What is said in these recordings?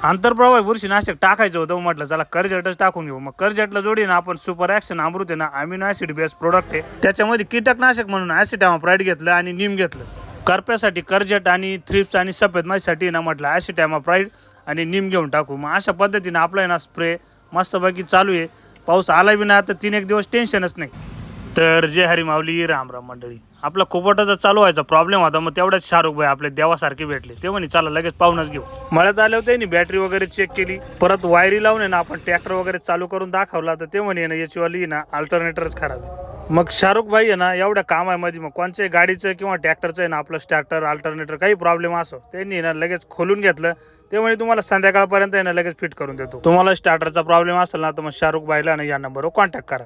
आंतरप्रवाही बुरशीनाशक टाकायचं होतं, म्हटलं चला करजटच टाकून घेऊ. मग करजटला जोडीनं आपण सुपर ॲक्शन अमृत आहे ना, अमिनो ॲसिड बेस प्रोडक्ट आहे, त्याच्यामध्ये कीटकनाशक म्हणून ॲसिटामाप्राइड घेतलं आणि नीम घेतलं. करप्यासाठी करजट आणि थ्रिप्स आणि सफेद माशीसाठी ना म्हटलं ॲसिटामाप्राइड आणि नीम घेऊन टाकू. मग अशा पद्धतीनं आपला आहे ना स्प्रे मस्तपैकी चालू आहे. पाऊस आला बी ना, आता 3-1 दिवस टेन्शनच नाही. तर जय हरी माऊली, राम राम मंडळी. आपला कोपटाचा चालू व्हायचा प्रॉब्लेम होता, मग तेवढ्याच शाहरुख भाई आपले देवासारखे भेटले. ते म्हणे चला लगेच पाहूनच घेऊ. मळ्यात आले होते, बॅटरी वगैरे चेक केली, परत वायरी लावून आहे ना आपण ट्रॅक्टर वगैरे चालू करून दाखवला, तर ते म्हणे ना याची वाली ना अल्टरनेटरच खराब आहे. मग शाहरुख भाई आहे ना एवढ्या कामामध्ये मग कोणत्याही गाडीचं किंवा ट्रॅक्टरचं आहे ना आपलं स्टार्टर अल्टरनेटर काही प्रॉब्लेम असो, त्यांनी ना लगेच खोलून घेतलं. ते म्हणे तुम्हाला संध्याकाळपर्यंत आहे ना लगेच फिट करून देतो. तुम्हाला स्टार्टरचा प्रॉब्लेम असेल ना तर मग शाहरुख भाईला ना या नंबरवर कॉन्टॅक्ट करा.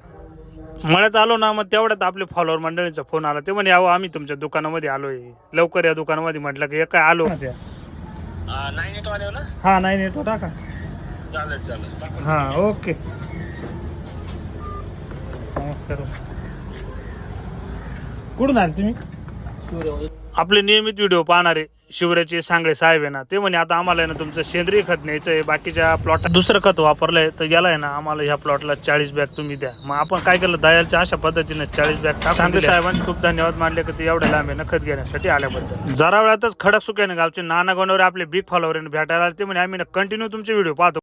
मळ्यात आलो ना, मग तेवढ्यात आपले फॉलोअर मंडळीचा फोन आला. ते म्हणे अहो आम्ही तुमच्या दुकानामध्ये आलोय, लवकर या दुकानामध्ये. म्हटलं की काय आलो ना त्या हा 9 येतो टाका. हा ओके, नमस्कार. कुठून आले तुम्ही? आपले नियमित व्हिडिओ पाहणारे शिवराचे सांगळे साहेब आहे ना, ते म्हणे आता आम्हाला आहे ना तुमचं सेंद्रिय खत न्यायचं आहे, बाकीच्या प्लॉटला दुसरं खत वापरलंय, तर याला आहे ना आम्हाला ह्या प्लॉटला 40 बॅग तुम्ही द्या. मग आपण काय केलं, दयालच्या अशा पद्धतीने 40 बॅग टाकून. सांगळे साहेबांचे खूप धन्यवाद मानले की ते एवढ्या लांब आहे खत घेण्यासाठी आल्याबद्दल. जरा वेळातच खडक सुक्याने गावचे नाना गोंडवरे आपले बिग फॉलोवर भेटायला आले. ते म्हणे आम्ही ना कंटिन्यू तुमचे व्हिडिओ पाहतो.